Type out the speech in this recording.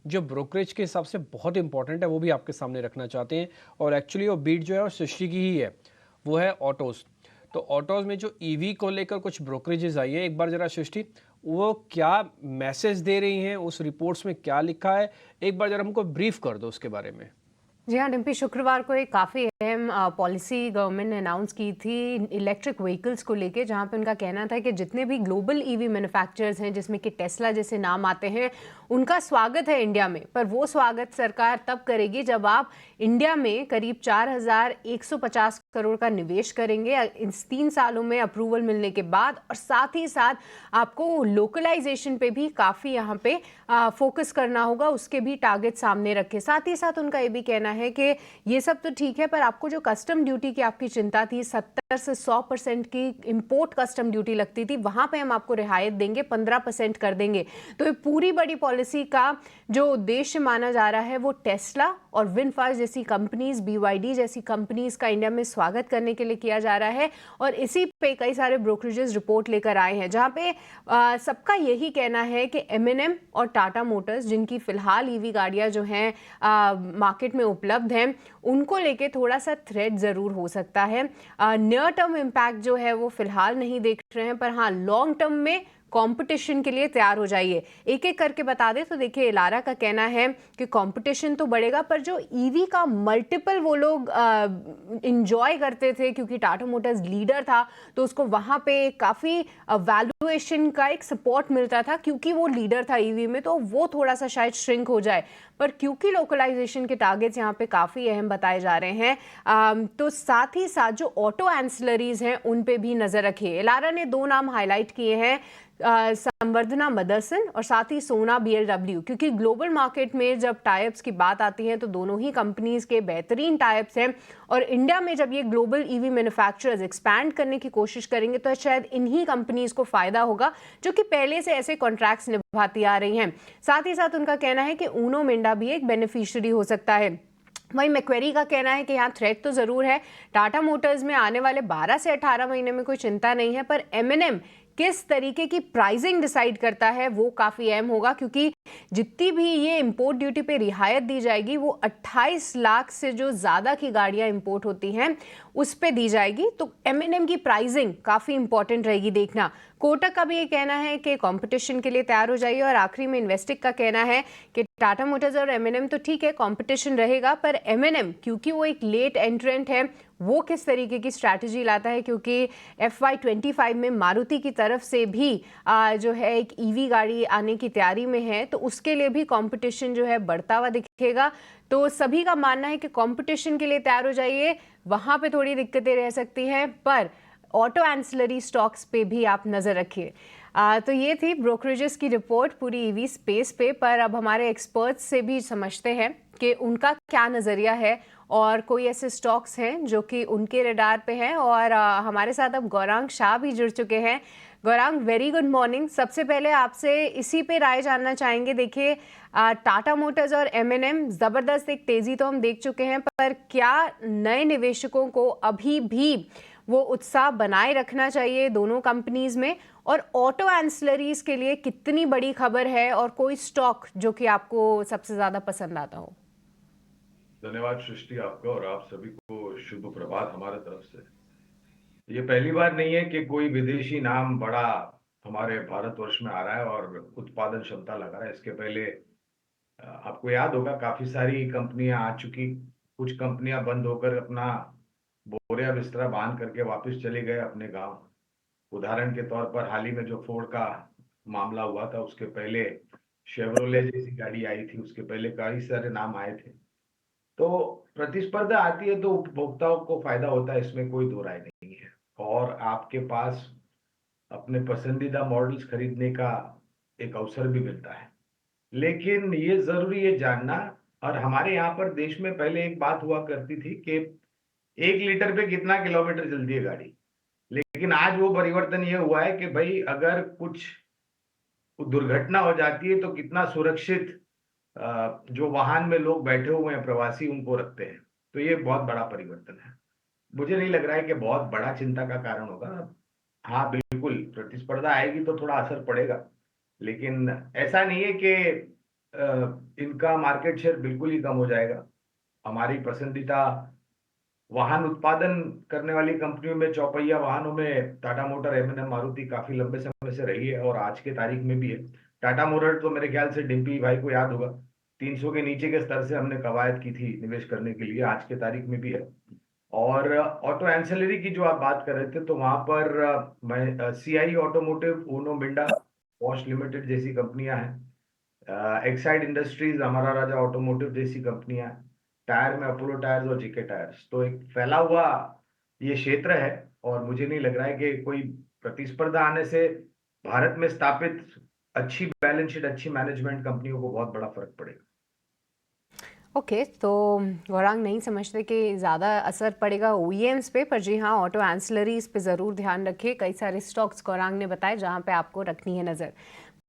जो ब्रोकरेज के हिसाब से बहुत इंपॉर्टेंट है, वो भी आपके सामने रखना चाहते हैं। और एक्चुअली वो बीट जो है वो सृष्टि की ही है, वो है ऑटोज़। तो ऑटोज़ में जो ईवी को लेकर कुछ ब्रोकरेजेस आई है, एक बार ज़रा सृष्टि वो क्या मैसेज दे रही हैं, उस रिपोर्ट्स में क्या लिखा है, एक बार ज़रा हमको ब्रीफ कर दो उसके बारे में। जी हाँ, डिम्पी, शुक्रवार को एक काफ़ी अहम पॉलिसी गवर्नमेंट ने अनाउंस की थी इलेक्ट्रिक व्हीकल्स को लेके, जहाँ पे उनका कहना था कि जितने भी ग्लोबल ईवी मैन्युफैक्चरर्स हैं, जिसमें कि टेस्ला जैसे नाम आते हैं, उनका स्वागत है इंडिया में। पर वो स्वागत सरकार तब करेगी जब आप इंडिया में करीब 4,150 करोड़ का निवेश करेंगे इस 3 सालों में अप्रूवल मिलने के बाद, और साथ ही साथ आपको लोकलाइजेशन पे भी काफ़ी यहाँ पे फोकस करना होगा, उसके भी टारगेट सामने रखे। साथ ही साथ उनका ये भी कहना है कि ये सब तो ठीक है, पर आपको जो कस्टम ड्यूटी की आपकी चिंता थी, 70 से 100% की इंपोर्ट कस्टम ड्यूटी लगती थी, वहां पे हम आपको रियायत देंगे, 15% कर देंगे। तो ये पूरी बड़ी पॉलिसी का जो उद्देश्य माना जा रहा है वो टेस्ला और विनफास्ट जैसी कंपनीज, BYD जैसी कंपनीज का इंडिया में स्वागत करने के लिए किया जा रहा है। और इसी पे कई सारे ब्रोकरेजेस रिपोर्ट लेकर आए हैं, जहां पे सबका यही कहना है कि M&M और टाटा मोटर्स, जिनकी फिलहाल ईवी गाड़ियां जो हैं मार्केट में उपलब्ध हैं, उनको लेके थोड़ा सा थ्रेट जरूर हो सकता है। नियर टर्म इम्पैक्ट जो है वो फिलहाल नहीं देख रहे हैं, पर हाँ, लॉन्ग टर्म में कंपटीशन के लिए तैयार हो जाइए। एक एक करके बता दे तो देखिए, इलारा का कहना है कि कंपटीशन तो बढ़ेगा, पर जो ईवी का मल्टीपल वो लोग इंजॉय करते थे, क्योंकि टाटा मोटर्स लीडर था, तो उसको वहां पे काफी वैल्यूएशन का एक सपोर्ट मिलता था, क्योंकि वो लीडर था ईवी में, तो वो थोड़ा सा शायद श्रिंक हो जाए। पर क्योंकि लोकलाइजेशन के टारगेट्स यहाँ पे काफी अहम बताए जा रहे हैं, तो साथ ही साथ जो ऑटो एंसिलरीज हैं उन पे भी नजर रखिए। इलारा ने 2 नाम हाईलाइट किए हैं, संवर्धना मदरसन और साथ ही सोना BLW, क्योंकि ग्लोबल मार्केट में जब टाइप्स की बात आती है तो दोनों ही कंपनीज के बेहतरीन टाइप्स हैं। और इंडिया में जब ये ग्लोबल ईवी मैन्युफैक्चरर्स एक्सपैंड करने की कोशिश करेंगे तो शायद इन्हीं कंपनीज को फायदा होगा, जो कि पहले से ऐसे कॉन्ट्रैक्ट्स निभाती आ रही हैं। साथ ही साथ उनका कहना है कि ऊनो मिंडा भी एक बेनिफिशियरी हो सकता है। वहीं मैक्वेरी का कहना है कि यहाँ थ्रेट तो जरूर है, टाटा मोटर्स में आने वाले 12 से 18 महीने में कोई चिंता नहीं है, पर M&M किस तरीके की प्राइसिंग डिसाइड करता है वो काफी अहम होगा, क्योंकि जितनी भी ये इंपोर्ट ड्यूटी पे रियायत दी जाएगी वो 28 लाख से जो ज्यादा की गाड़ियां इंपोर्ट होती हैं उस पे दी जाएगी। तो M&M की प्राइसिंग काफी इंपॉर्टेंट रहेगी देखना। कोटक का भी ये कहना है कि कंपटीशन के लिए तैयार हो जाइए। और आखिरी में इन्वेस्टिक का कहना है कि टाटा मोटर्स और M&M तो ठीक है, कंपटीशन रहेगा, पर M&M क्योंकि वो एक लेट एंट्रेंट है, वो किस तरीके की स्ट्रैटेजी लाता है, क्योंकि FY25 में मारुति की तरफ से भी जो है एक ईवी गाड़ी आने की तैयारी में है, तो उसके लिए भी कंपटीशन जो है बढ़ता हुआ दिखेगा। तो सभी का मानना है कि कंपटीशन के लिए तैयार हो जाइए, वहां पे थोड़ी दिक्कतें रह सकती हैं, पर ऑटो एंसिलरी स्टॉक्स पे भी आप नजर रखिए। तो ये थी ब्रोकरेजेस की रिपोर्ट पूरी ईवी स्पेस पे। पर अब हमारे एक्सपर्ट्स से भी समझते हैं कि उनका क्या नज़रिया है, और कोई ऐसे स्टॉक्स हैं जो कि उनके रडार पे हैं। और हमारे साथ अब गौरांग शाह भी जुड़ चुके हैं। Gaurang, very good morning. सबसे पहले आपसे इसी पे राय जानना चाहेंगे। देखिए, टाटा मोटर्स और M&M ज़बरदस्त एक तेज़ी तो हम देख चुके हैं, पर क्या नए निवेशकों को अभी भी वो उत्साह बनाए रखना चाहिए दोनों कंपनीज में? और ऑटो एंसिलरीज के लिए कितनी बड़ी खबर है, और कोई स्टॉक जो कि आपको सबसे ज्यादा पसंद आता हो? धन्यवाद सृष्टि, आपका और आप सभी को शुभ प्रभात हमारे तरफ से। ये पहली बार नहीं है कि कोई विदेशी नाम बड़ा हमारे भारतवर्ष में आ रहा है और उत्पादन क्षमता लगा रहा है। इसके पहले आपको याद होगा काफी सारी कंपनियां आ चुकी, कुछ कंपनियां बंद होकर अपना बोरिया बिस्तरा बांध करके वापस चले गए अपने गांव। उदाहरण के तौर पर हाल ही में जो फोर्ड का मामला हुआ था, उसके पहले शेवरोले जैसी गाड़ी आई थी, उसके पहले कई सारे नाम आए थे। तो प्रतिस्पर्धा आती है तो उपभोक्ताओं को फायदा होता है, इसमें कोई दो राय नहीं है। और आपके पास अपने पसंदीदा मॉडल्स खरीदने का एक अवसर भी मिलता है। लेकिन ये जरूरी है जानना, और हमारे यहाँ पर देश में पहले एक बात हुआ करती थी कि 1 लीटर पे कितना किलोमीटर चलती है गाड़ी। लेकिन आज वो परिवर्तन ये हुआ है कि भाई अगर कुछ दुर्घटना हो जाती है तो कितना सुरक्षित जो वाहन में लोग बैठे हुए हैं प्रवासी उनको रखते हैं। तो ये बहुत बड़ा परिवर्तन है। मुझे नहीं लग रहा है कि बहुत बड़ा चिंता का कारण होगा। हाँ बिल्कुल, प्रतिस्पर्धा आएगी तो थोड़ा असर पड़ेगा, लेकिन ऐसा नहीं है कि इनका मार्केट शेयर बिल्कुल ही कम हो जाएगा। हमारी पसंदीदा वाहन उत्पादन करने वाली कंपनियों में, चौपहिया वाहनों में टाटा मोटर, एम&एम, मारुति काफी लंबे समय से रही है और आज के तारीख में भी है। टाटा मोटर तो मेरे ख्याल से डिम्पी भाई को याद होगा, 300 के नीचे के स्तर से हमने कवायद की थी निवेश करने के लिए, आज के तारीख में भी है। और ऑटो एंसिलरी की जो आप बात कर रहे थे, तो वहां पर मैं CI automotive, Uno Minda, Bosch limited जैसी कंपनियां हैं, एक्साइड इंडस्ट्रीज, हमारा राजा ऑटोमोटिव जैसी कंपनियां हैं, टायर में अपोलो टायर्स और जेके टायर्स। तो एक फैला हुआ ये क्षेत्र है और मुझे नहीं लग रहा है कि कोई प्रतिस्पर्धा आने से भारत में स्थापित अच्छी बैलेंस शीट, अच्छी मैनेजमेंट कंपनियों को बहुत बड़ा फर्क पड़ेगा। ओके, तो गौरांग नहीं समझते कि ज़्यादा असर पड़ेगा ओईएम्स पे, पर जी हाँ, ऑटो एंसिलरीज पे ज़रूर ध्यान रखिए। कई सारे स्टॉक्स गौरांग ने बताए जहाँ पे आपको रखनी है नज़र।